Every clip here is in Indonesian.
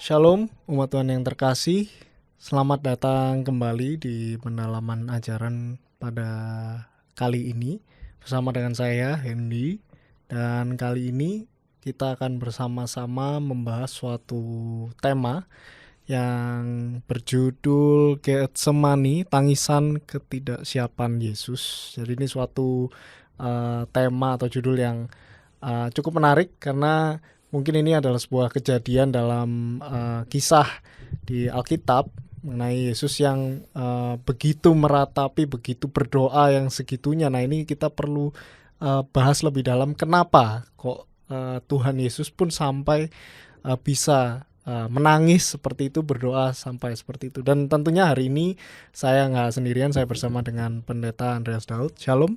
Shalom umat Tuhan yang terkasih. Selamat datang kembali di pendalaman ajaran pada kali ini bersama dengan saya Hendy. Dan kali ini kita akan bersama-sama membahas suatu tema yang berjudul Getsemani, tangisan ketidaksiapan Yesus. Jadi ini suatu tema atau judul yang cukup menarik karena mungkin ini adalah sebuah kejadian dalam kisah di Alkitab mengenai Yesus yang begitu meratapi, begitu berdoa yang segitunya. Nah, ini kita perlu bahas lebih dalam kenapa kok Tuhan Yesus pun sampai bisa menangis seperti itu, berdoa sampai seperti itu. Dan tentunya hari ini saya nggak sendirian, saya bersama dengan Pendeta Andreas Daud. Shalom.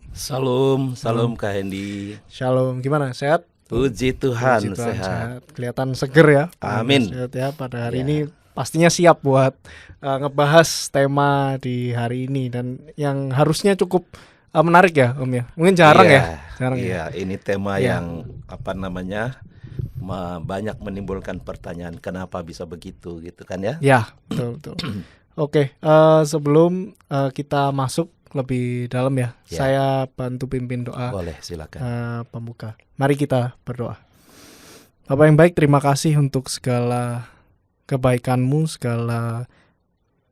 Salam Kak Hendy. Shalom, gimana? Sehat? Puji Tuhan, Puji Tuhan, sehat. Kelihatan seger ya. Amin. Sehat ya pada hari Ya. ini. Pastinya siap buat ngebahas tema di hari ini dan yang harusnya cukup menarik ya, Om ya. Mungkin jarang ya. Jarang Iya, ya. ini tema Iya. yang banyak menimbulkan pertanyaan kenapa bisa begitu gitu kan ya? Ya, betul. Oke, sebelum kita masuk lebih dalam ya, saya bantu pimpin doa. Boleh, silakan. Pembuka. Mari kita berdoa. Bapak yang baik, terima kasih untuk segala kebaikan-Mu, segala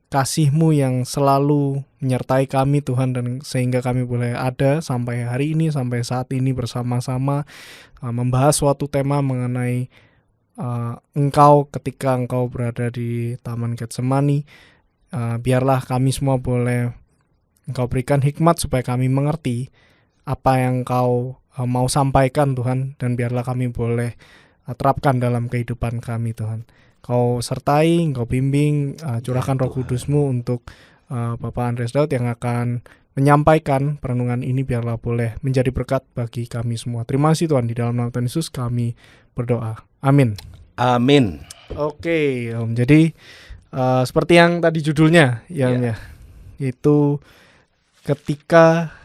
kasih-Mu yang selalu menyertai kami Tuhan, dan sehingga kami boleh ada sampai hari ini, sampai saat ini bersama-sama membahas suatu tema mengenai Engkau ketika Engkau berada di Taman Getsemani. Biarlah kami semua boleh Engkau berikan hikmat supaya kami mengerti apa yang Engkau mau sampaikan Tuhan, dan biarlah kami boleh terapkan dalam kehidupan kami Tuhan. Kau sertai, Engkau bimbing, curahkan Roh Kudus-Mu untuk Bapak Andreas Daud yang akan menyampaikan perenungan ini, biarlah boleh menjadi berkat bagi kami semua. Terima kasih Tuhan, di dalam nama Tuhan Yesus kami berdoa. Amin. Amin. Oke, Om. Jadi seperti yang tadi judulnya ya, itu ketika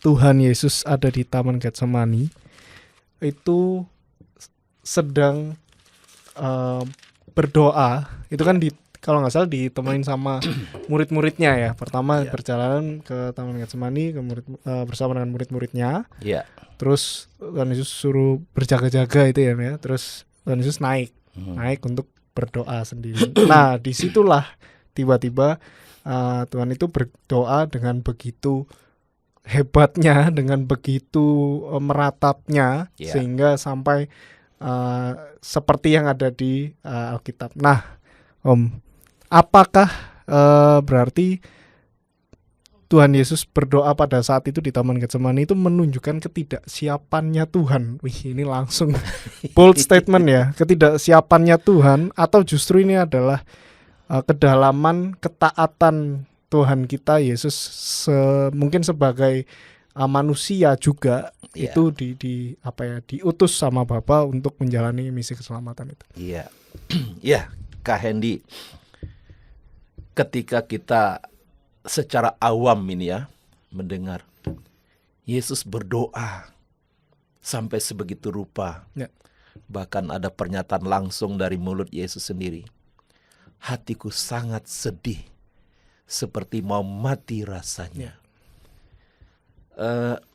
Tuhan Yesus ada di Taman Getsemani, itu sedang berdoa. Itu kan kalau nggak salah ditemenin sama murid-muridnya ya. Pertama perjalanan ke Taman Getsemani bersama dengan murid-muridnya. Terus Tuhan Yesus suruh berjaga-jaga itu ya. Terus Tuhan Yesus naik untuk berdoa sendiri. Nah, disitulah tiba-tiba Tuhan itu berdoa dengan begitu hebatnya, dengan begitu meratapnya, sehingga sampai seperti yang ada di Alkitab. Nah, Om, apakah berarti Tuhan Yesus berdoa pada saat itu di Taman Getsemani itu menunjukkan ketidaksiapannya Tuhan? Wih, ini langsung bold statement ya, ketidaksiapannya Tuhan, atau justru ini adalah kedalaman ketaatan Tuhan kita Yesus mungkin sebagai manusia juga itu diutus sama Bapa untuk menjalani misi keselamatan itu. Iya, Kak Hendy. Ketika kita secara awam ini ya mendengar Yesus berdoa sampai sebegitu rupa, bahkan ada pernyataan langsung dari mulut Yesus sendiri. Hatiku sangat sedih, seperti mau mati rasanya.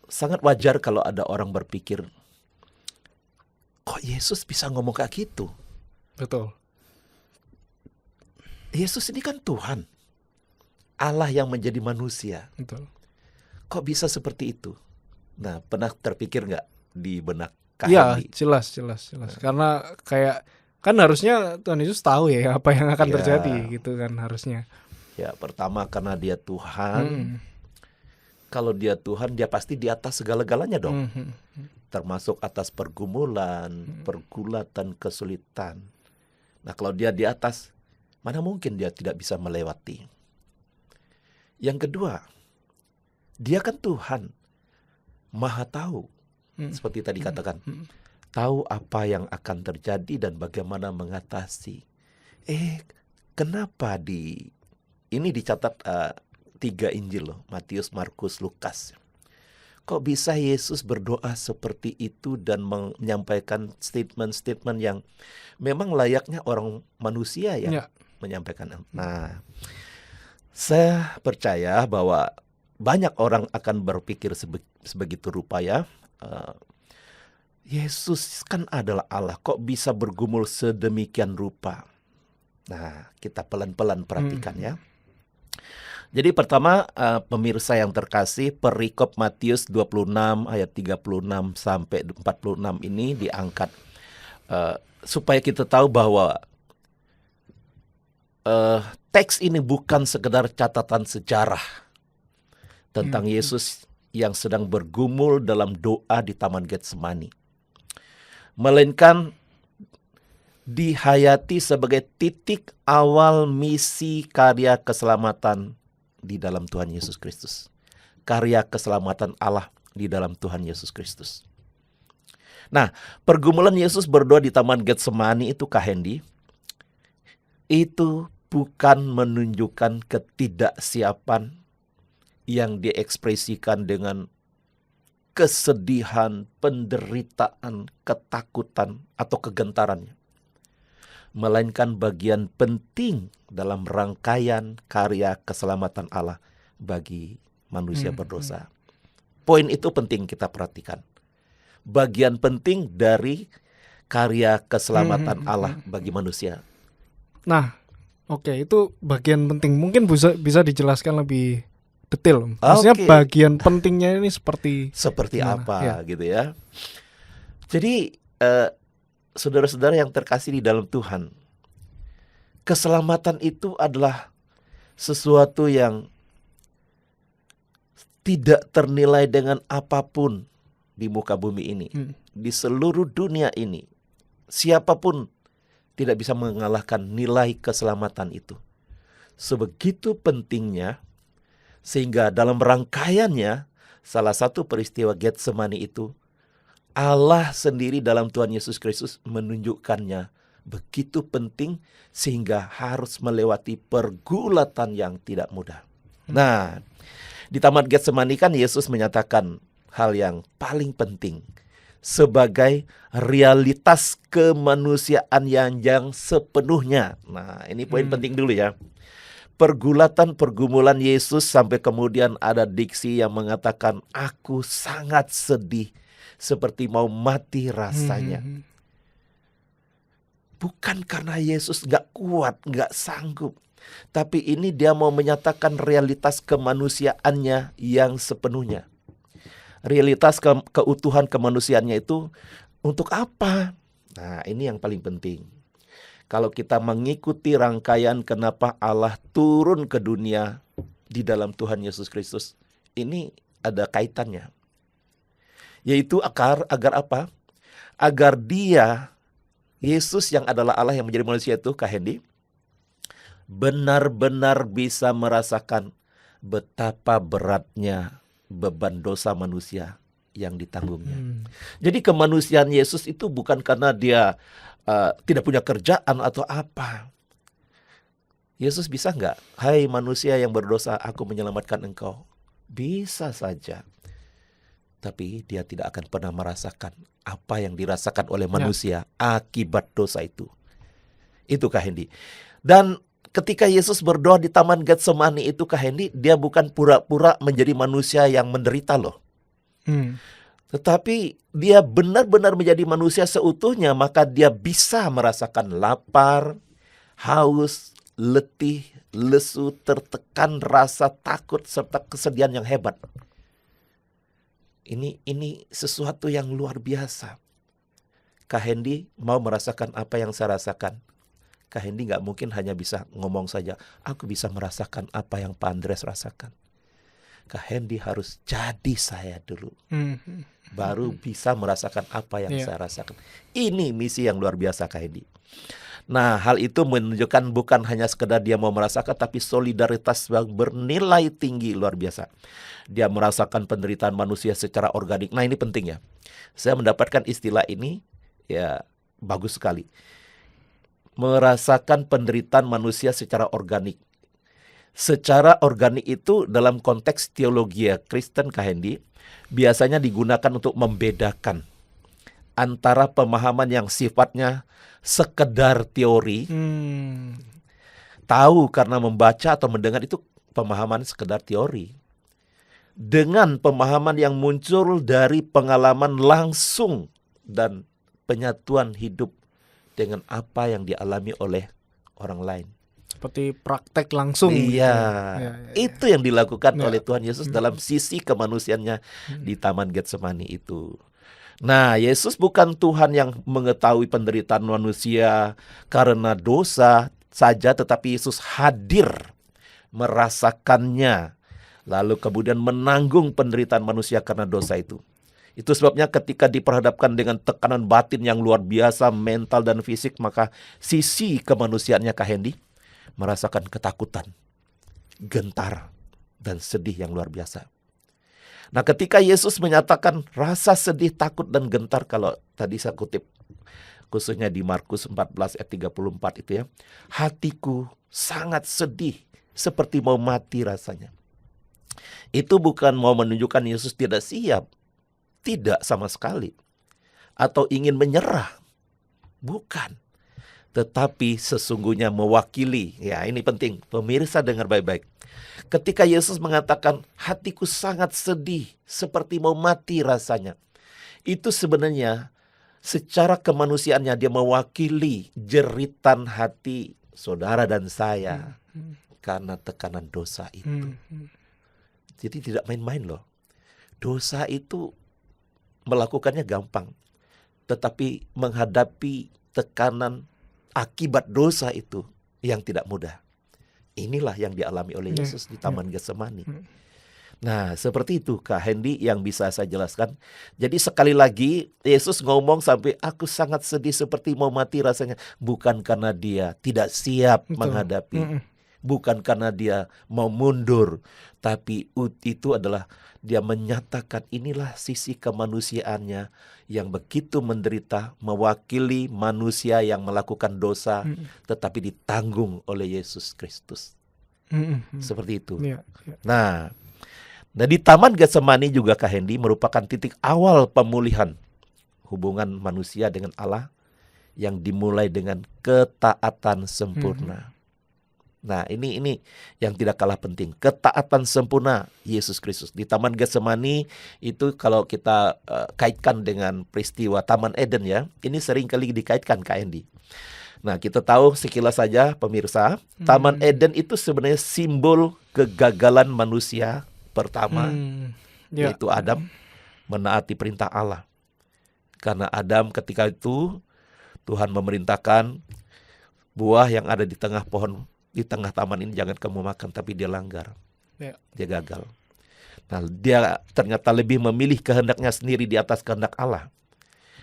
Sangat wajar kalau ada orang berpikir, kok Yesus bisa ngomong kayak gitu? Betul. Yesus ini kan Tuhan, Allah yang menjadi manusia. Betul. Kok bisa seperti itu? Nah, pernah terpikir nggak di benak Kak Hendy? Iya, jelas. Karena kayak kan harusnya Tuhan Yesus tahu ya apa yang akan terjadi gitu kan harusnya. Ya, pertama karena dia Tuhan. Kalau dia Tuhan, dia pasti di atas segala-galanya dong. Termasuk atas pergumulan, pergulatan, kesulitan. Nah, kalau dia di atas, mana mungkin dia tidak bisa melewati. Yang kedua, dia kan Tuhan, Maha tahu. Seperti tadi katakan, tahu apa yang akan terjadi dan bagaimana mengatasi. Kenapa ini dicatat 3 Injil loh, Matius, Markus, Lukas. kok bisa Yesus berdoa seperti itu dan menyampaikan statement-statement yang memang layaknya orang manusia yang menyampaikan. Nah, saya percaya bahwa banyak orang akan berpikir sebegitu rupa ya. Yesus kan adalah Allah, kok bisa bergumul sedemikian rupa? Nah, kita pelan-pelan perhatikan ya. Jadi pertama, pemirsa yang terkasih, perikop Matius 26 ayat 36 sampai 46 ini diangkat supaya kita tahu bahwa teks ini bukan sekedar catatan sejarah tentang Yesus yang sedang bergumul dalam doa di Taman Getsemani, melainkan dihayati sebagai titik awal misi karya keselamatan di dalam Tuhan Yesus Kristus. Karya keselamatan Allah di dalam Tuhan Yesus Kristus. Nah, pergumulan Yesus berdoa di Taman Getsemani itu, Kak Hendy, itu bukan menunjukkan ketidaksiapan yang diekspresikan dengan kesedihan, penderitaan, ketakutan, atau kegentarannya, melainkan bagian penting dalam rangkaian karya keselamatan Allah bagi manusia berdosa. Poin itu penting kita perhatikan. Bagian penting dari karya keselamatan Allah bagi manusia. Nah, oke, itu bagian penting. Mungkin bisa dijelaskan lebih detail. Maksudnya bagian pentingnya ini seperti apa gitu ya. Jadi saudara-saudara yang terkasih di dalam Tuhan, keselamatan itu adalah sesuatu yang tidak ternilai dengan apapun di muka bumi ini. Di seluruh dunia ini, siapapun tidak bisa mengalahkan nilai keselamatan itu. Sebegitu pentingnya, sehingga dalam rangkaiannya, salah satu peristiwa Getsemani itu, Allah sendiri dalam Tuhan Yesus Kristus menunjukkannya begitu penting sehingga harus melewati pergulatan yang tidak mudah. Nah, di Taman Getsemani kan Yesus menyatakan hal yang paling penting sebagai realitas kemanusiaan yang sepenuhnya. Nah, ini poin penting dulu ya. Pergumulan Yesus sampai kemudian ada diksi yang mengatakan, aku sangat sedih, seperti mau mati rasanya. Bukan karena Yesus gak kuat, gak sanggup, tapi ini dia mau menyatakan realitas kemanusiaannya yang sepenuhnya. Realitas keutuhan kemanusiaannya itu untuk apa? Nah, ini yang paling penting. Kalau kita mengikuti rangkaian kenapa Allah turun ke dunia di dalam Tuhan Yesus Kristus, ini ada kaitannya. Yaitu agar apa? Agar dia, Yesus yang adalah Allah yang menjadi manusia itu, Kak Hendy, benar-benar bisa merasakan betapa beratnya beban dosa manusia yang ditanggungnya. Jadi kemanusiaan Yesus itu bukan karena dia tidak punya kerjaan atau apa. Yesus bisa nggak? Hai manusia yang berdosa, aku menyelamatkan engkau. Bisa saja. Tapi dia tidak akan pernah merasakan apa yang dirasakan oleh manusia akibat dosa itu. Itu Kak Hendy. Dan ketika Yesus berdoa di Taman Getsemani itu, Kak Hendy, dia bukan pura-pura menjadi manusia yang menderita loh. Tetapi dia benar-benar menjadi manusia seutuhnya, maka dia bisa merasakan lapar, haus, letih, lesu, tertekan, rasa takut, serta kesedihan yang hebat. Ini sesuatu yang luar biasa. Kak Hendy mau merasakan apa yang saya rasakan. Kak Hendy gak mungkin hanya bisa ngomong saja, aku bisa merasakan apa yang Pak Andres rasakan. Kak Hendy harus jadi saya dulu. Baru bisa merasakan apa yang saya rasakan. Ini misi yang luar biasa Kak Hendy. Nah, hal itu menunjukkan bukan hanya sekedar dia mau merasakan, tapi solidaritas yang bernilai tinggi luar biasa. Dia merasakan penderitaan manusia secara organik. Nah, ini penting ya. Saya mendapatkan istilah ini, ya bagus sekali. Merasakan penderitaan manusia secara organik. Secara organik itu dalam konteks teologi Kristen, Kak Hendy, biasanya digunakan untuk membedakan antara pemahaman yang sifatnya sekedar teori, tahu karena membaca atau mendengar, itu pemahaman sekedar teori, dengan pemahaman yang muncul dari pengalaman langsung dan penyatuan hidup dengan apa yang dialami oleh orang lain. Seperti praktek langsung. Iya, itu yang dilakukan oleh Tuhan Yesus dalam sisi kemanusiaannya di Taman Getsemani itu. Nah, Yesus bukan Tuhan yang mengetahui penderitaan manusia karena dosa saja, tetapi Yesus hadir merasakannya, lalu kemudian menanggung penderitaan manusia karena dosa itu. Itu sebabnya ketika diperhadapkan dengan tekanan batin yang luar biasa, mental dan fisik, maka sisi kemanusiaannya, Kak Hendy, merasakan ketakutan, gentar, dan sedih yang luar biasa. Nah, ketika Yesus menyatakan rasa sedih, takut, dan gentar, kalau tadi saya kutip khususnya di Markus 14 ayat 34 itu ya, hatiku sangat sedih seperti mau mati rasanya. Itu bukan mau menunjukkan Yesus tidak siap, tidak sama sekali, atau ingin menyerah, bukan. Tetapi sesungguhnya mewakili, ya ini penting, pemirsa dengar baik-baik. Ketika Yesus mengatakan hatiku sangat sedih seperti mau mati rasanya, itu sebenarnya secara kemanusiaannya dia mewakili jeritan hati saudara dan saya karena tekanan dosa itu. Jadi tidak main-main loh. Dosa itu melakukannya gampang, tetapi menghadapi tekanan akibat dosa itu yang tidak mudah. Inilah yang dialami oleh Yesus di Taman Getsemani. Nah, seperti itu Kak Hendy yang bisa saya jelaskan. Jadi sekali lagi Yesus ngomong sampai aku sangat sedih seperti mau mati rasanya, bukan karena dia tidak siap menghadapi, bukan karena dia mau mundur, tapi itu adalah dia menyatakan inilah sisi kemanusiaannya yang begitu menderita, mewakili manusia yang melakukan dosa, tetapi ditanggung oleh Yesus Kristus. Seperti itu. Nah, di Taman Getsemani juga Kak Hendy merupakan titik awal pemulihan hubungan manusia dengan Allah yang dimulai dengan ketaatan sempurna. Nah, ini yang tidak kalah penting. Ketaatan sempurna Yesus Kristus. Di Taman Getsemani itu kalau kita kaitkan dengan peristiwa Taman Eden ya, ini sering kali dikaitkan Kak Hendy. Nah, kita tahu sekilas saja pemirsa, Taman Eden itu sebenarnya simbol kegagalan manusia pertama, yaitu Adam menaati perintah Allah. Karena Adam ketika itu Tuhan memerintahkan buah yang ada di tengah pohon, di tengah taman ini jangan kamu makan, tapi dia langgar. Dia gagal. Nah, dia ternyata lebih memilih kehendaknya sendiri di atas kehendak Allah.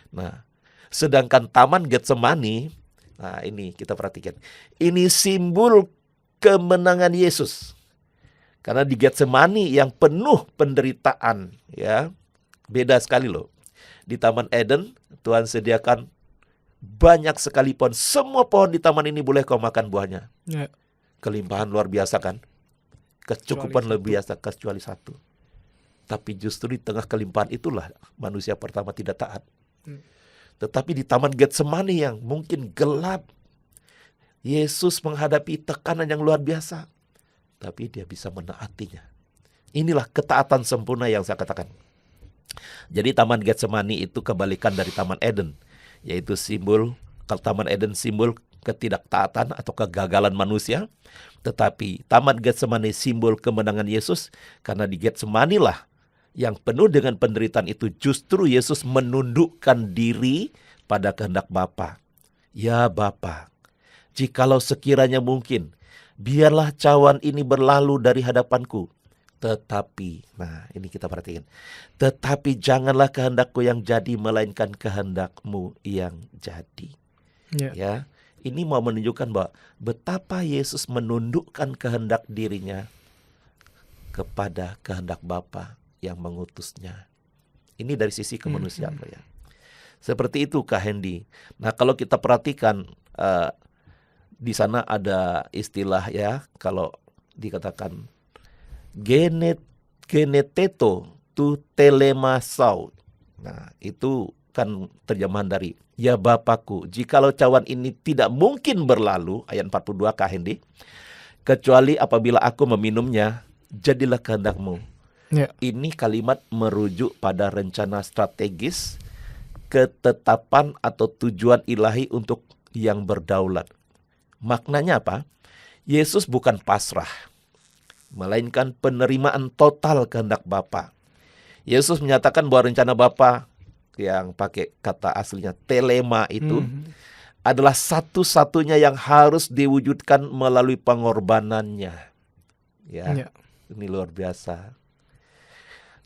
Nah, sedangkan Taman Getsemani, nah ini kita perhatikan. Ini simbol kemenangan Yesus. Karena di Getsemani yang penuh penderitaan, ya, beda sekali loh. Di Taman Eden Tuhan sediakan banyak sekali pohon. Semua pohon di taman ini boleh kau makan buahnya. Kelimpahan luar biasa kan. Kecukupan luar biasa kecuali satu. Tapi justru di tengah kelimpahan itulah manusia pertama tidak taat. Tetapi di Taman Getsemani yang mungkin gelap, Yesus menghadapi tekanan yang luar biasa, tapi dia bisa menaatinya. Inilah ketaatan sempurna yang saya katakan. Jadi Taman Getsemani itu kebalikan dari Taman Eden, yaitu simbol, kalau Taman Eden simbol ketidaktaatan atau kegagalan manusia, tetapi Taman Getsemani simbol kemenangan Yesus, karena di Getsemani lah yang penuh dengan penderitaan itu justru Yesus menundukkan diri pada kehendak Bapa. Ya Bapa, jikalau sekiranya mungkin, biarlah cawan ini berlalu dari hadapanku. Tetapi, nah ini kita perhatikan, tetapi janganlah kehendakku yang jadi, melainkan kehendakmu yang jadi. Ya, ini mau menunjukkan bahwa betapa Yesus menundukkan kehendak dirinya kepada kehendak Bapa yang mengutusnya. Ini dari sisi kemanusiaan ya. Seperti itu Kak Hendy. Nah kalau kita perhatikan di sana ada istilah ya, kalau dikatakan geneteto tu telemasau. Nah, itu kan terjemahan dari ya Bapakku, jikalau cawan ini tidak mungkin berlalu, ayat 42 Kak Hendy, kecuali apabila aku meminumnya, jadilah kehendakmu. Ya. Ini kalimat merujuk pada rencana strategis, ketetapan atau tujuan ilahi untuk yang berdaulat. Maknanya apa? Yesus bukan pasrah, melainkan penerimaan total kehendak Bapa. Yesus menyatakan bahwa rencana Bapa yang pakai kata aslinya telema itu adalah satu-satunya yang harus diwujudkan melalui pengorbanannya. Ya. Ini luar biasa.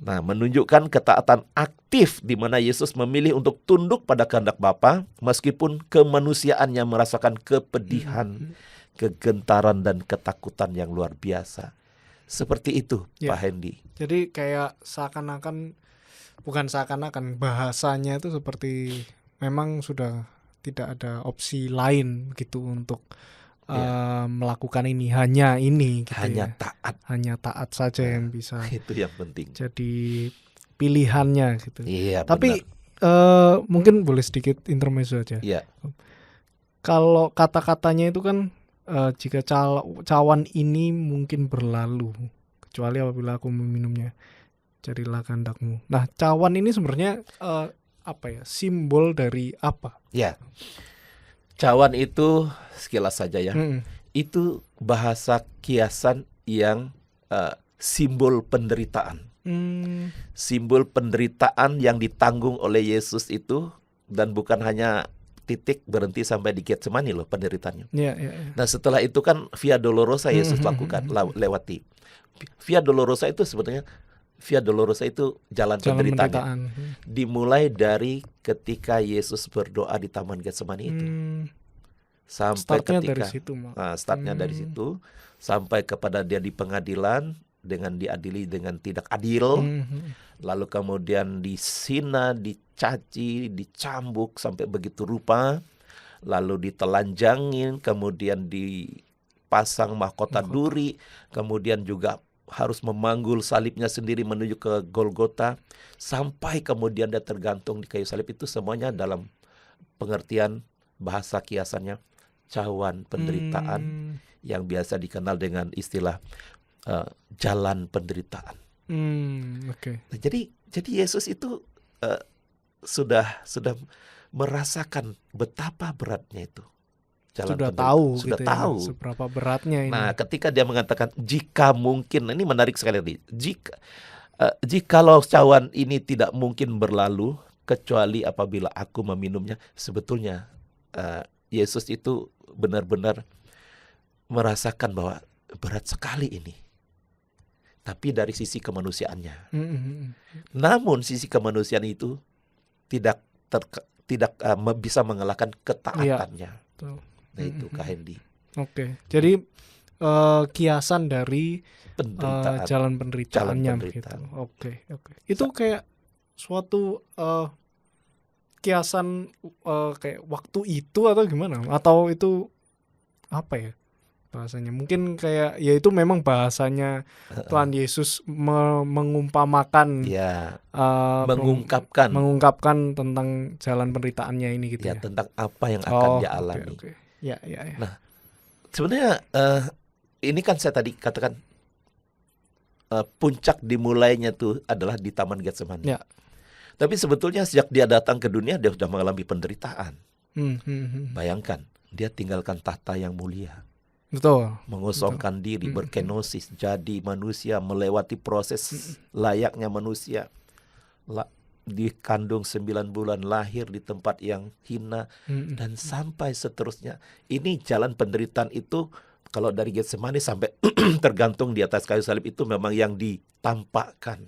Nah, menunjukkan ketaatan aktif di mana Yesus memilih untuk tunduk pada kehendak Bapa meskipun kemanusiaannya merasakan kepedihan, kegentaran dan ketakutan yang luar biasa. Seperti itu, Pak Hendy. Jadi kayak bukan seakan-akan bahasanya itu seperti memang sudah tidak ada opsi lain gitu untuk melakukan ini, hanya ini gitu, hanya taat saja yang bisa. Itu yang penting. Jadi pilihannya gitu. Iya, tapi mungkin boleh sedikit intermezzo aja. Iya. Kalau kata-katanya itu kan jika cawan ini mungkin berlalu, kecuali apabila aku meminumnya, jadilah kehendakmu. Nah, cawan ini sebenarnya simbol dari apa? Ya, cawan itu sekilas saja ya, itu bahasa kiasan yang simbol penderitaan. Simbol penderitaan yang ditanggung oleh Yesus itu, dan bukan hanya titik berhenti sampai di Getsemani loh penderitaannya. Nah, setelah itu kan Via Dolorosa Yesus lakukan, lewati. Via Dolorosa itu sebetulnya jalan penderitaannya. Dimulai dari ketika Yesus berdoa di Taman Getsemani itu. Sampai startnya dari situ sampai kepada dia di pengadilan dengan diadili dengan tidak adil. Lalu kemudian disina, dicaci, dicambuk sampai begitu rupa, lalu ditelanjangin, kemudian dipasang mahkota duri, kemudian juga harus memanggul salibnya sendiri menuju ke Golgota, sampai kemudian dia tergantung di kayu salib. Itu semuanya dalam pengertian bahasa kiasannya cawan penderitaan yang biasa dikenal dengan istilah jalan penderitaan. Nah, jadi Yesus itu sudah merasakan betapa beratnya itu. Sudah tahu seberapa beratnya ini. Nah, ketika dia mengatakan jika mungkin, ini menarik sekali tadi. Jikalau cawan ini tidak mungkin berlalu kecuali apabila aku meminumnya, sebetulnya Yesus itu benar-benar merasakan bahwa berat sekali ini. Tapi dari sisi kemanusiaannya. Namun sisi kemanusiaan itu tidak bisa mengalahkan ketaatannya. Nah, itu Kak Hendy. Jadi kiasan dari jalan penderitaannya begitu. Itu kayak suatu kiasan kayak waktu itu atau gimana? Atau itu apa ya bahasanya? Mungkin kayak ya itu memang bahasanya Tuhan Yesus mengumpamakan, mengungkapkan tentang jalan penderitaannya ini gitu ya. Tentang apa yang akan dia alami. Ya. Nah, sebenarnya ini kan saya tadi katakan puncak dimulainya tuh adalah di Taman Getsemani. Tapi sebetulnya sejak dia datang ke dunia dia sudah mengalami penderitaan. Bayangkan, dia tinggalkan tahta yang mulia. Mengosongkan diri, berkenosis, jadi manusia, melewati proses layaknya manusia. Dikandung 9 bulan, lahir di tempat yang hina, dan sampai seterusnya. Ini jalan penderitaan itu, kalau dari Getsemani sampai tergantung di atas kayu salib itu memang yang ditampakkan.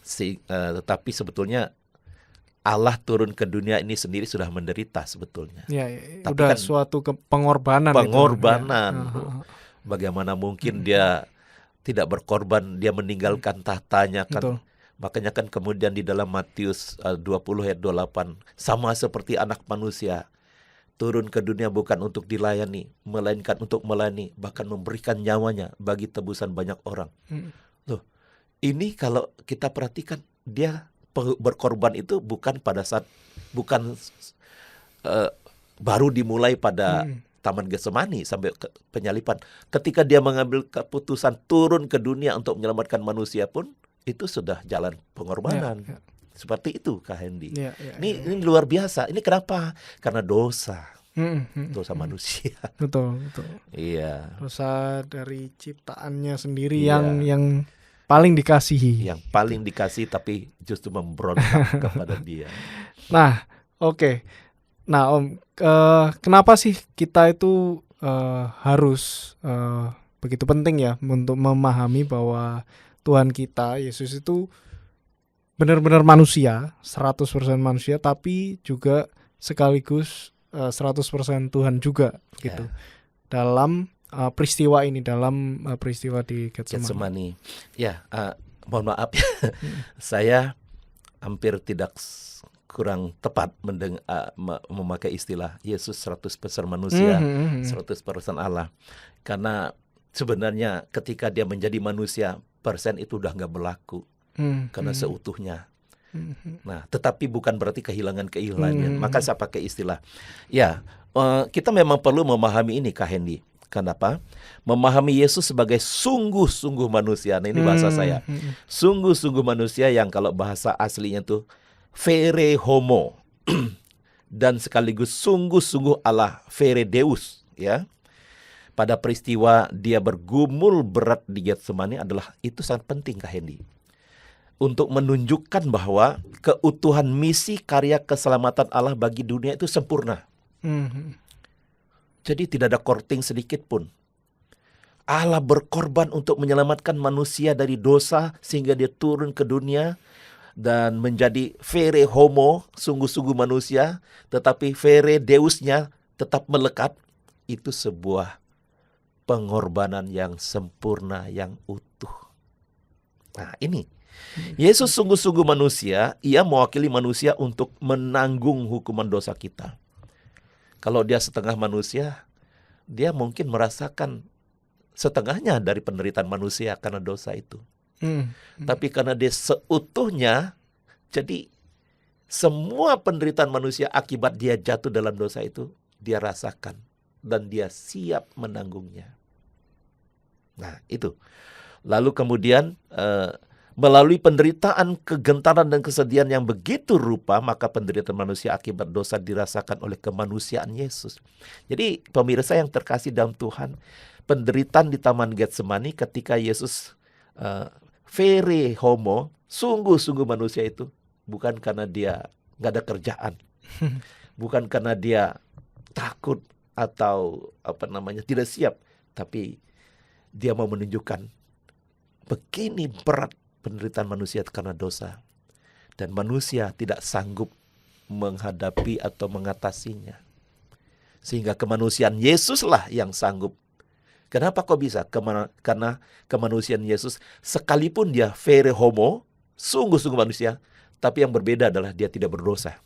Tetapi sebetulnya Allah turun ke dunia ini sendiri sudah menderita sebetulnya. Tapi udah kan suatu pengorbanan. Bagaimana mungkin dia tidak berkorban, dia meninggalkan tahtanya kan. Makanya kan kemudian di dalam Matius 20 ayat 28, sama seperti anak manusia turun ke dunia bukan untuk dilayani, melainkan untuk melayani, bahkan memberikan nyawanya bagi tebusan banyak orang. Loh, ini kalau kita perhatikan, dia berkorban itu bukan pada saat, bukan baru dimulai pada Taman Getsemani sampai penyalipan. Ketika dia mengambil keputusan turun ke dunia untuk menyelamatkan manusia pun, itu sudah jalan pengorbanan. Seperti itu, Kak Hendy. Ini luar biasa. Ini kenapa? Karena dosa. Dosa manusia. Betul. Iya. Dosa dari ciptaannya sendiri yang paling dikasihi. Yang paling dikasih tapi justru memberontak kepada dia. Nah, oke. Nah, Om, kenapa sih kita itu harus begitu penting ya untuk memahami bahwa Tuhan kita, Yesus itu benar-benar manusia, 100% manusia, tapi juga sekaligus 100% Tuhan juga gitu. Dalam peristiwa ini, dalam peristiwa di Getsemani. Ya, mohon maaf ya. Saya hampir tidak kurang tepat memakai istilah Yesus 100% manusia, 100% Allah. Karena sebenarnya ketika dia menjadi manusia, persen itu udah nggak berlaku. Karena seutuhnya. Nah, tetapi bukan berarti kehilangan keilahian. Maka saya pakai istilah. Ya, kita memang perlu memahami ini, Kak Hendy. Kenapa? Memahami Yesus sebagai sungguh-sungguh manusia. Nah, ini bahasa saya. Sungguh-sungguh manusia yang kalau bahasa aslinya tuh vere homo dan sekaligus sungguh-sungguh Allah, vere deus, ya. Pada peristiwa dia bergumul berat di Getsemani adalah itu sangat penting, Kak Hendy, untuk menunjukkan bahwa keutuhan misi karya keselamatan Allah bagi dunia itu sempurna. Jadi tidak ada korting sedikit pun. Allah berkorban untuk menyelamatkan manusia dari dosa sehingga dia turun ke dunia dan menjadi vere homo, sungguh-sungguh manusia, tetapi vere deusnya tetap melekat. Itu sebuah pengorbanan yang sempurna, yang utuh. Nah, ini Yesus sungguh-sungguh manusia, ia mewakili manusia untuk menanggung hukuman dosa kita. Kalau dia setengah manusia, dia mungkin merasakan setengahnya dari penderitaan manusia karena dosa itu. Tapi karena dia seutuhnya, jadi semua penderitaan manusia akibat dia jatuh dalam dosa itu, dia rasakan dan dia siap menanggungnya. Nah, itu. Lalu kemudian melalui penderitaan, kegentaran dan kesedihan yang begitu rupa, maka penderitaan manusia akibat dosa dirasakan oleh kemanusiaan Yesus. Jadi pemirsa yang terkasih dalam Tuhan, penderitaan di Taman Getsemani ketika Yesus vere homo, sungguh-sungguh manusia itu, bukan karena dia nggak ada kerjaan, bukan karena dia takut atau tidak siap, tapi dia mau menunjukkan begini berat penderitaan manusia karena dosa, dan manusia tidak sanggup menghadapi atau mengatasinya, sehingga kemanusiaan Yesuslah yang sanggup. Kenapa kok bisa? Karena kemanusiaan Yesus, sekalipun dia vere homo, sungguh-sungguh manusia, tapi yang berbeda adalah dia tidak berdosa.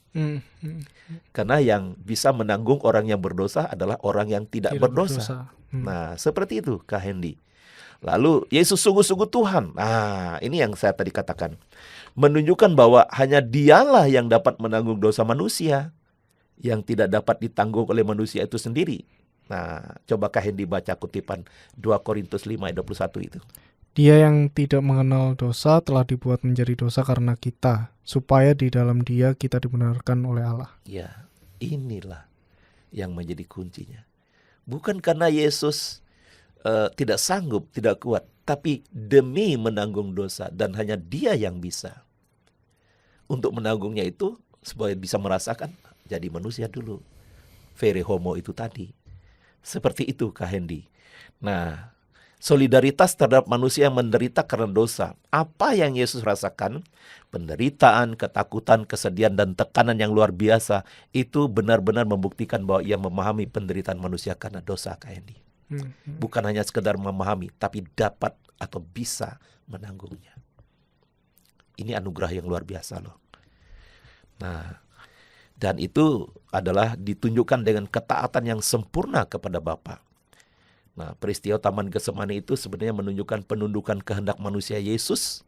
Karena yang bisa menanggung orang yang berdosa adalah orang yang tidak berdosa. Nah, seperti itu, Kak Hendy. Lalu Yesus sungguh-sungguh Tuhan. Nah, ini yang saya tadi katakan. Menunjukkan bahwa hanya dialah yang dapat menanggung dosa manusia, yang tidak dapat ditanggung oleh manusia itu sendiri. Nah, coba Kak Hendy baca kutipan 2 Korintus 5 ayat 21 itu. Dia yang tidak mengenal dosa telah dibuat menjadi dosa karena kita, supaya di dalam dia kita dibenarkan oleh Allah. Ya, inilah yang menjadi kuncinya. Bukan karena Yesus tidak sanggup, tidak kuat, tapi demi menanggung dosa, dan hanya dia yang bisa. Untuk menanggungnya itu, supaya bisa merasakan, jadi manusia dulu. Vere homo itu tadi. Seperti itu, Kak Hendy. Nah, solidaritas terhadap manusia yang menderita karena dosa. Apa yang Yesus rasakan? Penderitaan, ketakutan, kesedihan, dan tekanan yang luar biasa. Itu benar-benar membuktikan bahwa ia memahami penderitaan manusia karena dosa, Kak Hendy. Bukan hanya sekedar memahami, tapi dapat atau bisa menanggungnya. Ini anugerah yang luar biasa loh. Nah, Dan itu adalah ditunjukkan dengan ketaatan yang sempurna kepada Bapa. Nah, peristiwa Taman Getsemani itu sebenarnya menunjukkan penundukan kehendak manusia Yesus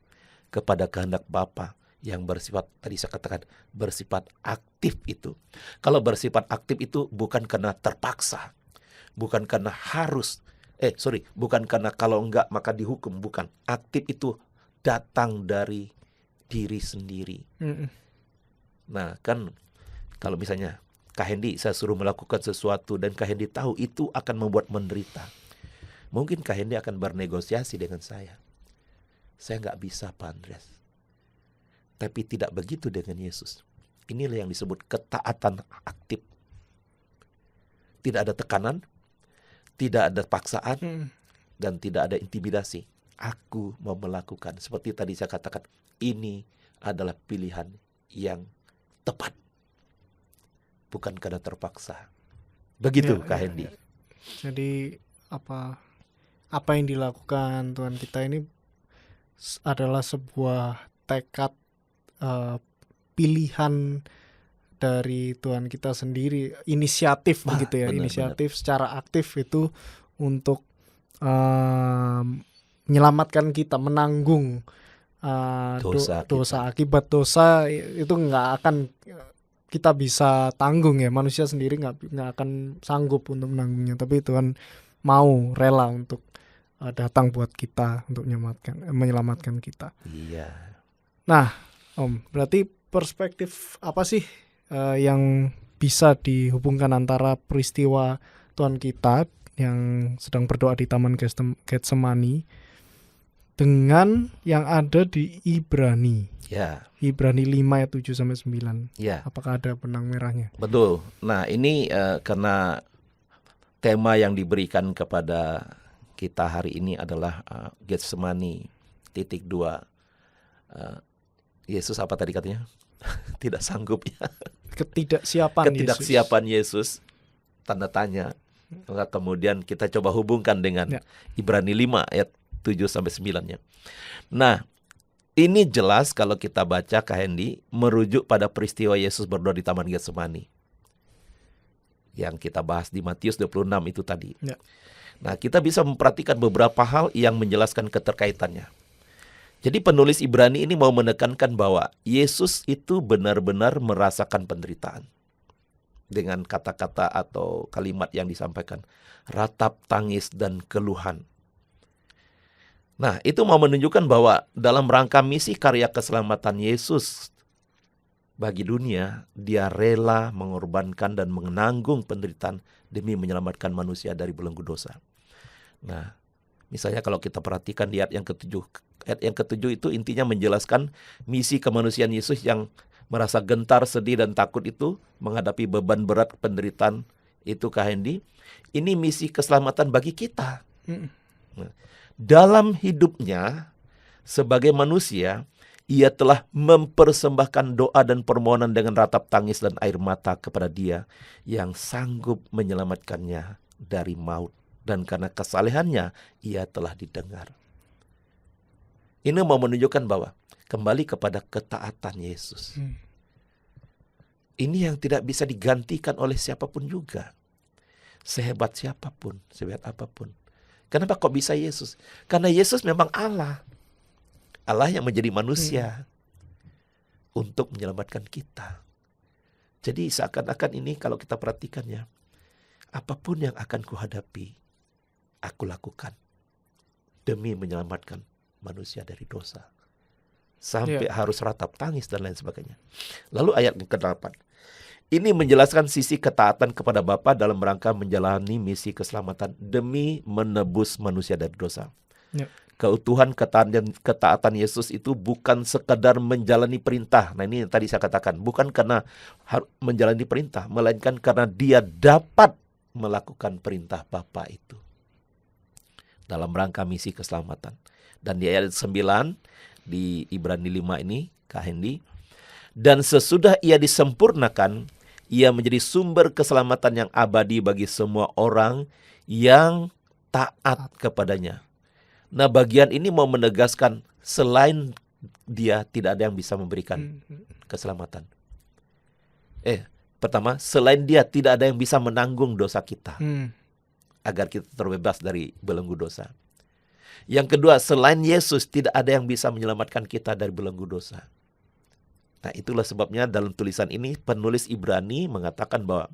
kepada kehendak Bapa yang bersifat, tadi saya katakan, bersifat aktif itu. Kalau bersifat aktif itu bukan karena terpaksa, bukan karena harus, bukan karena kalau enggak maka dihukum, bukan. Aktif itu datang dari diri sendiri. Nah, kan kalau misalnya Kak Hendy saya suruh melakukan sesuatu dan Kak Hendy tahu itu akan membuat menderita, mungkin Kak Hendy akan bernegosiasi dengan saya. Saya nggak bisa, Pak Andreas. Tapi tidak begitu dengan Yesus. Inilah yang disebut ketaatan aktif. Tidak ada tekanan, tidak ada paksaan, dan tidak ada intimidasi. Aku mau melakukan. Seperti tadi saya katakan, ini adalah pilihan yang tepat. Bukan karena terpaksa. Begitu, Kak Hendy. Jadi apa yang dilakukan Tuhan kita ini adalah sebuah tekad, pilihan dari Tuhan kita sendiri, inisiatif begitu ya, inisiatif secara aktif itu untuk menyelamatkan kita, menanggung dosa. Akibat dosa itu nggak akan kita bisa tanggung ya, manusia sendiri nggak akan sanggup untuk menanggungnya, tapi Tuhan mau rela untuk datang buat kita untuk menyelamatkan kita. Iya. Nah, Om, berarti perspektif apa sih yang bisa dihubungkan antara peristiwa Tuhan kita yang sedang berdoa di Taman Getsemani dengan yang ada di Ibrani? Ya. Ibrani 5 ayat 7-9. Ya. Apakah ada benang merahnya? Betul. Nah, ini karena tema yang diberikan kepada kita hari ini adalah Getsemani titik 2. Yesus apa tadi katanya? Tidak sanggup ya. Ketidaksiapan Yesus, tanda tanya. Kemudian kita coba hubungkan dengan Ibrani 5 ayat 7-9-nya. Nah, ini jelas kalau kita baca, Kak Hendy, merujuk pada peristiwa Yesus berdoa di Taman Getsemani yang kita bahas di Matius 26 itu tadi. Ya. Nah, kita bisa memperhatikan beberapa hal yang menjelaskan keterkaitannya. Jadi penulis Ibrani ini mau menekankan bahwa Yesus itu benar-benar merasakan penderitaan. Dengan kata-kata atau kalimat yang disampaikan, ratap tangis dan keluhan. Nah, itu mau menunjukkan bahwa dalam rangka misi karya keselamatan Yesus bagi dunia, dia rela mengorbankan dan menanggung penderitaan demi menyelamatkan manusia dari belenggu dosa. Nah, misalnya kalau kita perhatikan di ayat yang ke-7. Ayat yang ke-7 itu intinya menjelaskan misi kemanusiaan Yesus yang merasa gentar, sedih, dan takut itu menghadapi beban berat penderitaan itu, Kak Hendy. Ini misi keselamatan bagi kita. Nah, dalam hidupnya sebagai manusia, ia telah mempersembahkan doa dan permohonan dengan ratap tangis dan air mata kepada Dia yang sanggup menyelamatkannya dari maut. Dan karena kesalehannya, ia telah didengar. Ini mau menunjukkan bahwa kembali kepada ketaatan Yesus. Ini yang tidak bisa digantikan oleh siapapun juga. Sehebat siapapun, sehebat apapun. Kenapa kok bisa Yesus? Karena Yesus memang Allah. Allah yang menjadi manusia untuk menyelamatkan kita. Jadi seakan-akan ini kalau kita perhatikannya, apapun yang akan kuhadapi, aku lakukan demi menyelamatkan manusia dari dosa. Sampai harus ratap tangis dan lain sebagainya. Lalu ayat ke-8. Ini menjelaskan sisi ketaatan kepada Bapa dalam rangka menjalani misi keselamatan demi menebus manusia dari dosa. Keutuhan ketaatan Yesus itu bukan sekadar menjalani perintah. Nah, ini yang tadi saya katakan, bukan karena menjalani perintah, melainkan karena dia dapat melakukan perintah Bapa itu dalam rangka misi keselamatan. Dan di ayat 9 di Ibrani 5 ini, Kak Hendy, dan sesudah ia disempurnakan, ia menjadi sumber keselamatan yang abadi bagi semua orang yang taat kepadanya. Nah, bagian ini mau menegaskan selain dia tidak ada yang bisa memberikan keselamatan. Pertama, selain Dia tidak ada yang bisa menanggung dosa kita agar kita terbebas dari belenggu dosa. Yang kedua, selain Yesus tidak ada yang bisa menyelamatkan kita dari belenggu dosa. Nah, itulah sebabnya dalam tulisan ini penulis Ibrani mengatakan bahwa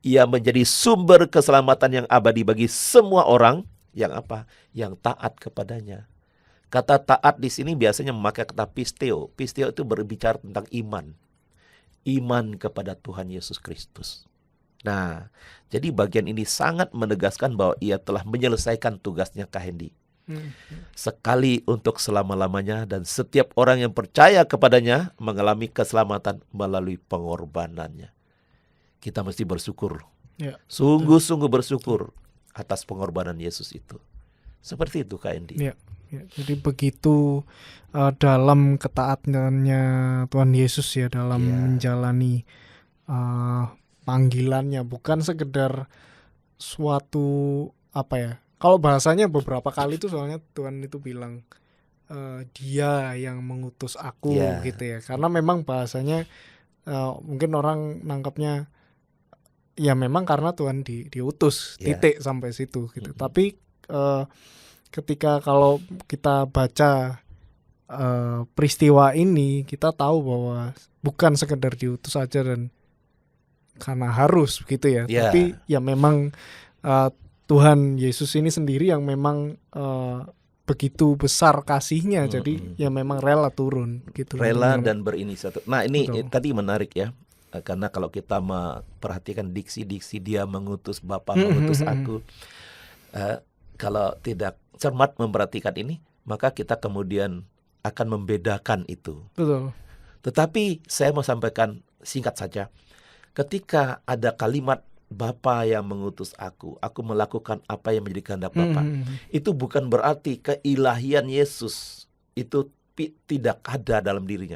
Ia menjadi sumber keselamatan yang abadi bagi semua orang yang apa? Yang taat kepadanya. Kata taat di sini biasanya memakai kata pisteo. Pisteo itu berbicara tentang iman. Iman kepada Tuhan Yesus Kristus. Nah, jadi bagian ini sangat menegaskan bahwa Ia telah menyelesaikan tugasnya, Kak Hendy. Sekali untuk selama-lamanya, dan setiap orang yang percaya kepadanya mengalami keselamatan melalui pengorbanannya. Kita mesti bersyukur, sungguh-sungguh bersyukur atas pengorbanan Yesus itu. Seperti itu, Kak Hendy. Jadi begitu dalam ketaatannya Tuhan Yesus ya, dalam menjalani panggilannya, bukan sekedar suatu apa ya. Kalau bahasanya beberapa kali itu soalnya Tuhan itu bilang Dia yang mengutus aku gitu ya. Karena memang bahasanya mungkin orang nangkapnya ya memang karena Tuhan diutus, titik sampai situ gitu. Tapi ketika kalau kita baca peristiwa ini, kita tahu bahwa bukan sekedar diutus saja dan karena harus gitu ya. Tapi ya memang Tuhan Yesus ini sendiri yang memang begitu besar kasihnya, jadi ya memang rela turun gitu. Rela dan berinisiatif. Nah ini tadi menarik ya, karena kalau kita memperhatikan diksi-diksi Dia mengutus Bapa, mengutus aku, kalau tidak cermat memperhatikan ini, maka kita kemudian akan membedakan itu. Betul. Tetapi saya mau sampaikan singkat saja, ketika ada kalimat Bapa yang mengutus aku melakukan apa yang menjadi kehendak Bapa. Itu bukan berarti keilahian Yesus itu tidak ada dalam dirinya.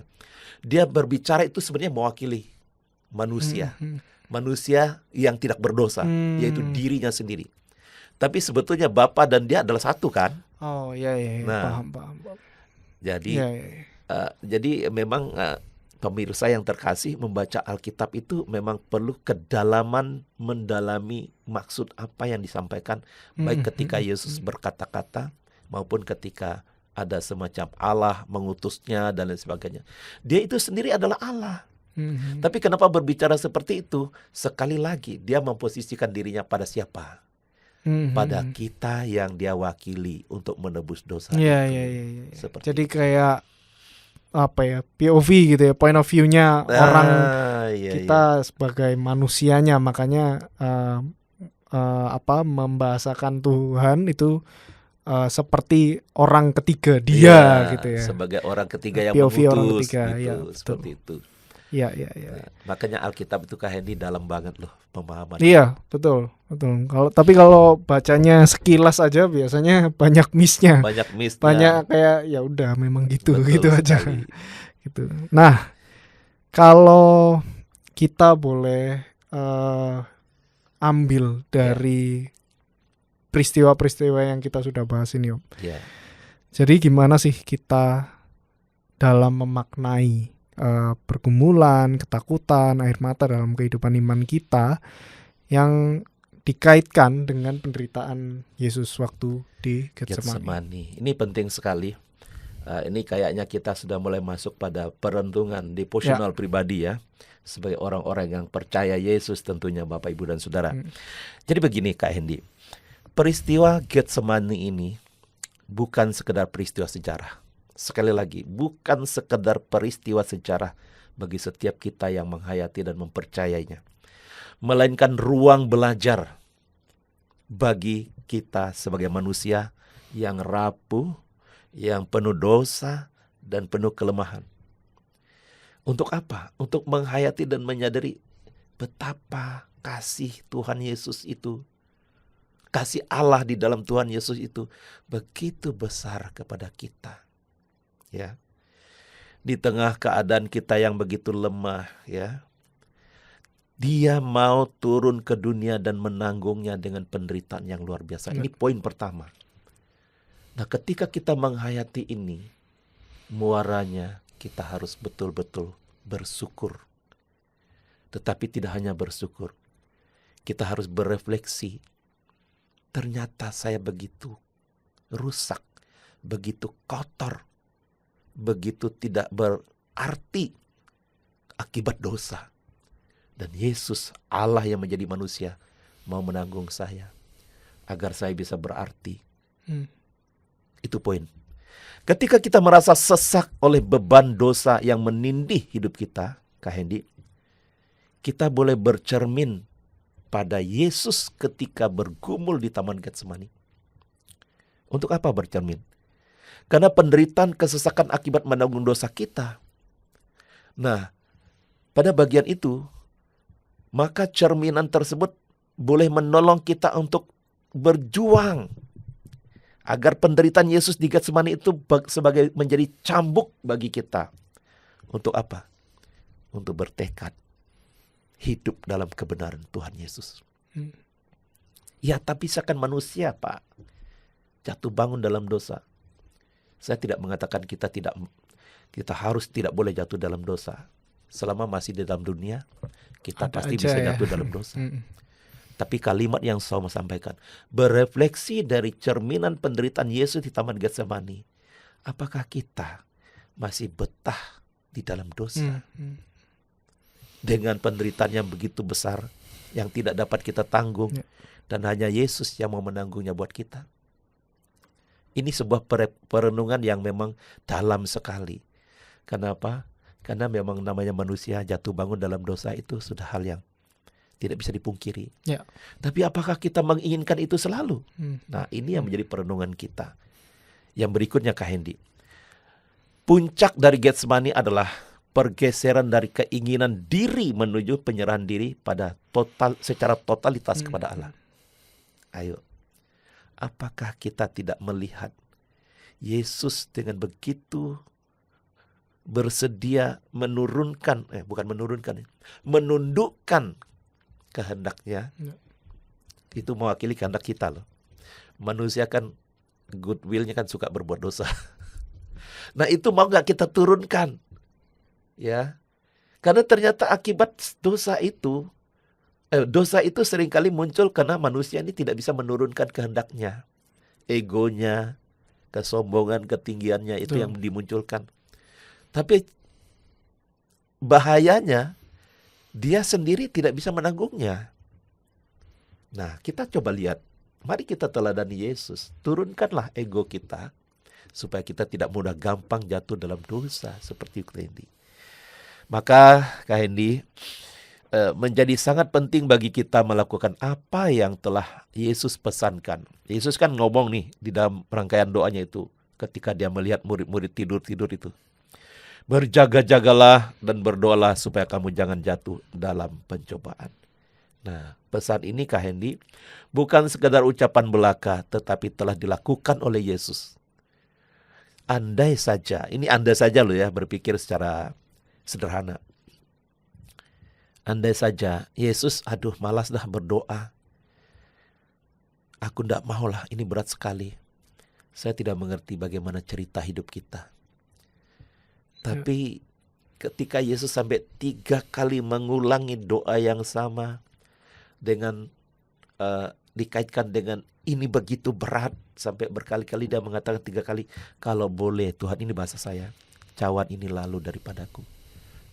Dia berbicara itu sebenarnya mewakili manusia. Manusia yang tidak berdosa, yaitu dirinya sendiri. Tapi sebetulnya Bapa dan Dia adalah satu kan? Oh iya. Nah, paham. Jadi memang pemirsa yang terkasih, membaca Alkitab itu memang perlu kedalaman mendalami maksud apa yang disampaikan, baik ketika Yesus berkata-kata maupun ketika ada semacam Allah mengutusnya dan lain sebagainya. Dia itu sendiri adalah Allah. Tapi kenapa berbicara seperti itu? Sekali lagi Dia memposisikan dirinya pada siapa? Pada kita yang Dia wakili untuk menebus dosa itu. Jadi kayak apa ya, POV gitu ya, point of view-nya orang kita sebagai manusianya, makanya membahasakan Tuhan itu seperti orang ketiga Dia gitu ya. Sebagai orang ketiga yang POV mengutus orang ketiga, gitu, seperti itu. Iya. Makanya Alkitab itu Kak Hendy dalam banget loh pemahaman. Iya, betul. Kalau bacanya sekilas aja biasanya banyak miss-nya. Banyak kayak ya udah memang gitu aja. Gitu. Nah, kalau kita boleh ambil dari peristiwa-peristiwa yang kita sudah bahas ini, Om. Jadi gimana sih kita dalam memaknai pergumulan, ketakutan, air mata dalam kehidupan iman kita yang dikaitkan dengan penderitaan Yesus waktu di Getsemani. Ini penting sekali. Ini kayaknya kita sudah mulai masuk pada perenungan devotional pribadi ya, sebagai orang-orang yang percaya Yesus tentunya, Bapak, Ibu, dan Saudara. Jadi begini Kak Hendy, peristiwa Getsemani ini bukan sekedar peristiwa sejarah. Sekali lagi, bukan sekedar peristiwa sejarah bagi setiap kita yang menghayati dan mempercayainya, melainkan ruang belajar bagi kita sebagai manusia yang rapuh, yang penuh dosa dan penuh kelemahan. Untuk apa? Untuk menghayati dan menyadari betapa kasih Tuhan Yesus itu, kasih Allah di dalam Tuhan Yesus itu begitu besar kepada kita. Ya, di tengah keadaan kita yang begitu lemah, ya, Dia mau turun ke dunia dan menanggungnya dengan penderitaan yang luar biasa. Ini poin pertama. Nah, ketika kita menghayati ini, muaranya kita harus betul-betul bersyukur. Tetapi tidak hanya bersyukur, kita harus berefleksi. Ternyata saya begitu rusak, begitu kotor, begitu tidak berarti akibat dosa. Dan Yesus, Allah yang menjadi manusia, mau menanggung saya agar saya bisa berarti. Itu poin. Ketika kita merasa sesak oleh beban dosa yang menindih hidup kita, Kak Hendy, kita boleh bercermin pada Yesus ketika bergumul di Taman Getsemani. Untuk apa bercermin? Karena penderitaan kesesakan akibat menanggung dosa kita. Nah, pada bagian itu, maka cerminan tersebut boleh menolong kita untuk berjuang agar penderitaan Yesus di Getsemani itu sebagai menjadi cambuk bagi kita. Untuk apa? Untuk bertekad hidup dalam kebenaran Tuhan Yesus. Ya, tapi saya kan manusia, Pak. Jatuh bangun dalam dosa. Saya tidak mengatakan kita harus tidak boleh jatuh dalam dosa. Selama masih di dalam dunia, kita pasti bisa jatuh dalam dosa. Tapi kalimat yang saya mau sampaikan, berefleksi dari cerminan penderitaan Yesus di Taman Getsemani, apakah kita masih betah di dalam dosa? Dengan penderitaan yang begitu besar, yang tidak dapat kita tanggung, dan hanya Yesus yang mau menanggungnya buat kita. Ini sebuah perenungan yang memang dalam sekali. Kenapa? Karena memang namanya manusia jatuh bangun dalam dosa itu sudah hal yang tidak bisa dipungkiri. Tapi apakah kita menginginkan itu selalu? Nah, ini yang menjadi perenungan kita. Yang berikutnya, Kak Hendy. Puncak dari Getsemani adalah pergeseran dari keinginan diri menuju penyerahan diri secara totalitas kepada Allah. Ayo, apakah kita tidak melihat Yesus dengan begitu bersedia menundukkan kehendaknya? Itu mewakili kehendak kita loh. Manusia kan goodwill-nya kan suka berbuat dosa. Nah, itu mau gak kita turunkan? Ya, karena ternyata akibat dosa itu seringkali muncul karena manusia ini tidak bisa menurunkan kehendaknya. Egonya, kesombongan, ketinggiannya itu yang dimunculkan. Tapi bahayanya, dia sendiri tidak bisa menanggungnya. Nah, kita coba lihat. Mari kita teladani Yesus. Turunkanlah ego kita, supaya kita tidak mudah gampang jatuh dalam dosa seperti Kak Hendy. Maka, Kak Hendy, menjadi sangat penting bagi kita melakukan apa yang telah Yesus pesankan. Yesus kan ngomong nih di dalam rangkaian doanya itu, ketika dia melihat murid-murid tidur-tidur itu. Berjaga-jagalah dan berdoalah supaya kamu jangan jatuh dalam pencobaan. Nah, pesan ini, Kak Hendy, bukan sekadar ucapan belaka, tetapi telah dilakukan oleh Yesus. Andai saja loh ya, berpikir secara sederhana. Andai saja Yesus, malas dah berdoa. Aku tidak maulah, ini berat sekali. Saya tidak mengerti bagaimana cerita hidup kita. Tapi ketika Yesus sampai 3 kali mengulangi doa yang sama dengan dikaitkan dengan ini begitu berat, sampai berkali-kali dia mengatakan 3 kali, kalau boleh Tuhan, ini bahasa saya, cawan ini lalu daripadaku.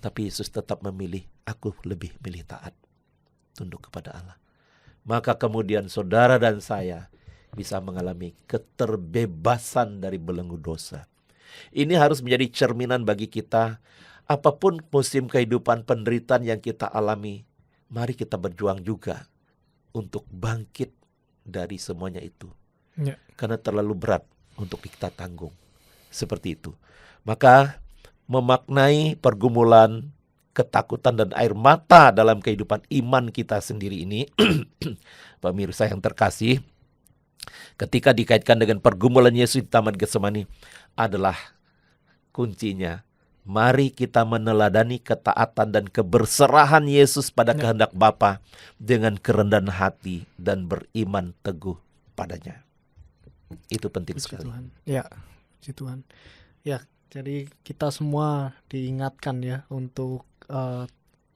Tapi Yesus tetap memilih, aku lebih milih taat, tunduk kepada Allah. Maka kemudian saudara dan saya bisa mengalami keterbebasan dari belenggu dosa. Ini harus menjadi cerminan bagi kita. Apapun musim kehidupan penderitaan yang kita alami, mari kita berjuang juga untuk bangkit dari semuanya itu. Karena terlalu berat untuk kita tanggung. Seperti itu. Maka memaknai pergumulan, ketakutan dan air mata dalam kehidupan iman kita sendiri ini, pemirsa yang terkasih, ketika dikaitkan dengan pergumulan Yesus di Taman Getsemani adalah kuncinya. Mari kita meneladani ketaatan dan keberserahan Yesus pada kehendak Bapa dengan kerendahan hati dan beriman teguh padanya. Itu penting sekali. Tuhan. Ya, puji Tuhan. Ya, jadi kita semua diingatkan ya untuk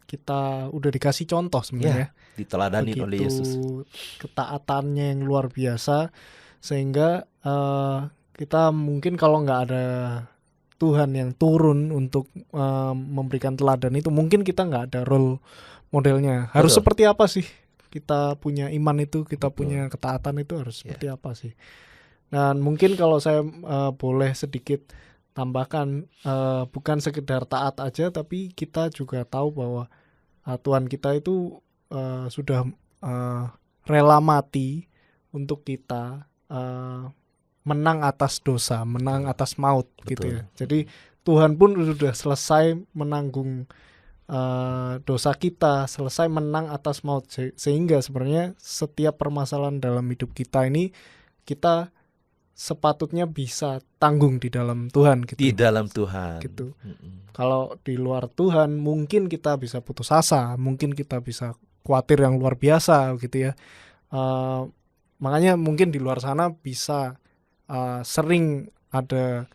kita udah dikasih contoh sebenarnya. Diteladani oleh Yesus. Ketaatannya yang luar biasa, sehingga kita mungkin kalau nggak ada Tuhan yang turun untuk memberikan teladan itu, mungkin kita nggak ada role modelnya. Harus seperti apa sih kita punya iman itu, kita punya ketaatan itu harus seperti apa sih. Dan mungkin kalau saya boleh sedikit tambahkan, bukan sekedar taat aja, tapi kita juga tahu bahwa Tuhan kita itu sudah rela mati untuk kita, menang atas dosa, menang atas maut. Gitu ya. Jadi Tuhan pun sudah selesai menanggung dosa kita, selesai menang atas maut, sehingga sebenarnya setiap permasalahan dalam hidup kita ini kita sepatutnya bisa tanggung di dalam Tuhan gitu. Di dalam Tuhan. Gitu. Kalau di luar Tuhan mungkin kita bisa putus asa, mungkin kita bisa khawatir yang luar biasa gitu ya. Makanya mungkin di luar sana bisa sering ada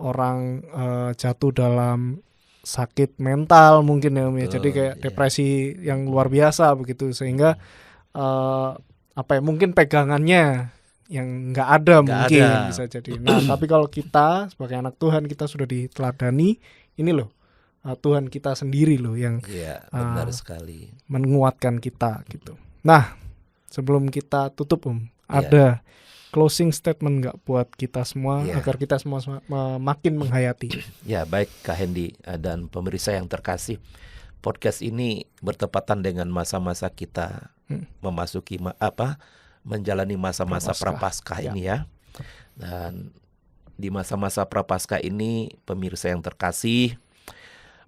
orang jatuh dalam sakit mental mungkin ya, jadi kayak depresi yang luar biasa begitu, sehingga mungkin pegangannya yang nggak ada mungkin bisa jadi. Nah tapi kalau kita sebagai anak Tuhan, kita sudah diteladani, ini loh Tuhan kita sendiri loh yang benar sekali menguatkan kita gitu. Nah sebelum kita tutup ada closing statement nggak buat kita semua agar kita semua makin menghayati? Ya baik Kak Hendy dan pemirsa yang terkasih, podcast ini bertepatan dengan masa-masa kita memasuki menjalani masa-masa Prapaskah ini ya. Dan di masa-masa Prapaskah ini, pemirsa yang terkasih,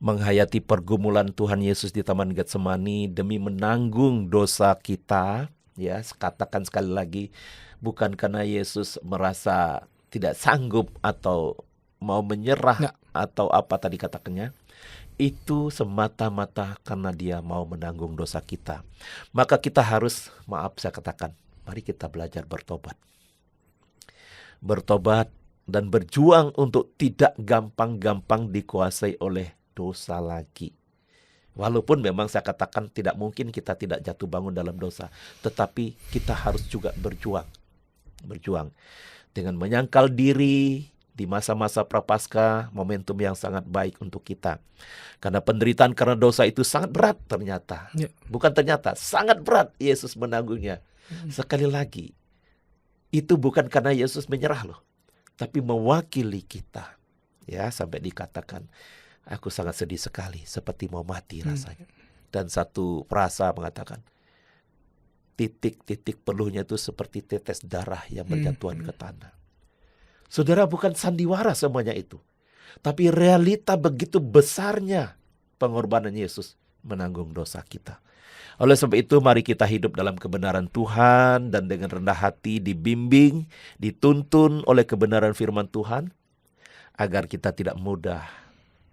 menghayati pergumulan Tuhan Yesus di Taman Getsemani demi menanggung dosa kita, ya, katakan sekali lagi, bukan karena Yesus merasa tidak sanggup atau mau menyerah atau apa tadi katakannya, itu semata-mata karena dia mau menanggung dosa kita. Maka kita harus, saya katakan, mari kita belajar bertobat. Bertobat dan berjuang untuk tidak gampang-gampang dikuasai oleh dosa lagi. Walaupun memang saya katakan tidak mungkin kita tidak jatuh bangun dalam dosa, tetapi kita harus juga berjuang. Berjuang dengan menyangkal diri di masa-masa Prapaskah, momentum yang sangat baik untuk kita. Karena penderitaan karena dosa itu sangat berat ternyata. Bukan ternyata, sangat berat Yesus menanggungnya. Sekali lagi, itu bukan karena Yesus menyerah loh, tapi mewakili kita. Ya, sampai dikatakan, aku sangat sedih sekali, seperti mau mati rasanya. Dan satu frasa mengatakan, titik-titik peluhnya itu seperti tetes darah yang berjatuhan ke tanah. Saudara, bukan sandiwara semuanya itu, tapi realita begitu besarnya pengorbanan Yesus menanggung dosa kita. Oleh sebab itu mari kita hidup dalam kebenaran Tuhan dan dengan rendah hati dibimbing, dituntun oleh kebenaran firman Tuhan, agar kita tidak mudah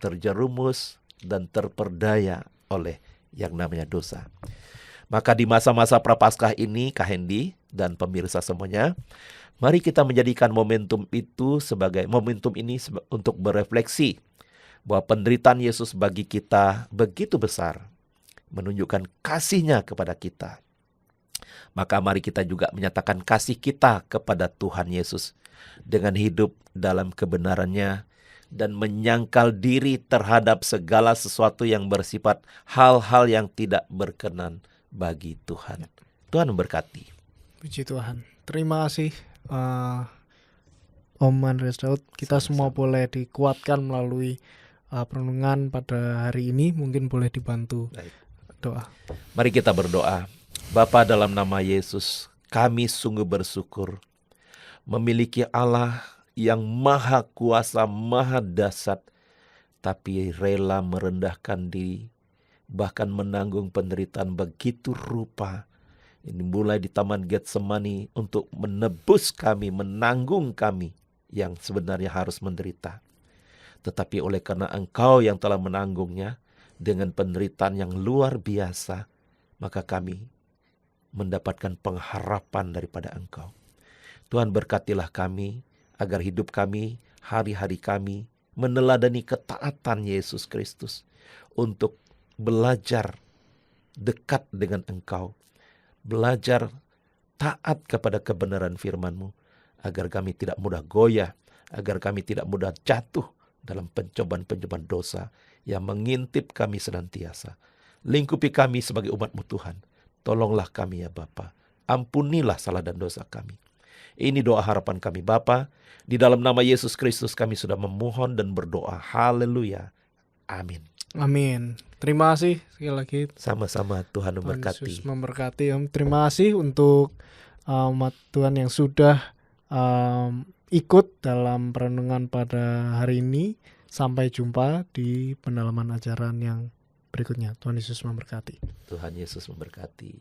terjerumus dan terperdaya oleh yang namanya dosa. Maka di masa-masa Prapaskah ini, Kak Hendy dan pemirsa semuanya, mari kita menjadikan momentum ini untuk berefleksi bahwa penderitaan Yesus bagi kita begitu besar, menunjukkan kasih-Nya kepada kita. Maka mari kita juga menyatakan kasih kita kepada Tuhan Yesus dengan hidup dalam kebenaran-Nya dan menyangkal diri terhadap segala sesuatu yang bersifat hal-hal yang tidak berkenan bagi Tuhan. Tuhan memberkati. Puji Tuhan. Terima kasih Om Andreas Daud. Kita semua boleh dikuatkan melalui perenungan pada hari ini. Mungkin boleh dibantu doa. Mari kita berdoa. Bapa, dalam nama Yesus, kami sungguh bersyukur memiliki Allah yang maha kuasa, maha dahsyat, tapi rela merendahkan diri, bahkan menanggung penderitaan begitu rupa. Ini mulai di Taman Getsemani untuk menebus kami, menanggung kami yang sebenarnya harus menderita. Tetapi oleh karena Engkau yang telah menanggungnya dengan penderitaan yang luar biasa, maka kami mendapatkan pengharapan daripada Engkau. Tuhan, berkatilah kami agar hidup kami, hari-hari kami meneladani ketaatan Yesus Kristus untuk belajar dekat dengan Engkau, belajar taat kepada kebenaran firman-Mu, agar kami tidak mudah goyah, agar kami tidak mudah jatuh dalam pencobaan-pencobaan dosa yang mengintip kami senantiasa. Lingkupi kami sebagai umat-Mu Tuhan. Tolonglah kami ya Bapa. Ampunilah salah dan dosa kami. Ini doa harapan kami Bapa. Di dalam nama Yesus Kristus kami sudah memohon dan berdoa. Haleluya. Amin. Amin. Terima kasih sekali lagi. Sama-sama, Tuhan memberkati. Yesus memberkati. Terima kasih untuk umat Tuhan yang sudah ikut dalam perenungan pada hari ini. Sampai jumpa di pendalaman ajaran yang berikutnya. Tuhan Yesus memberkati. Tuhan Yesus memberkati.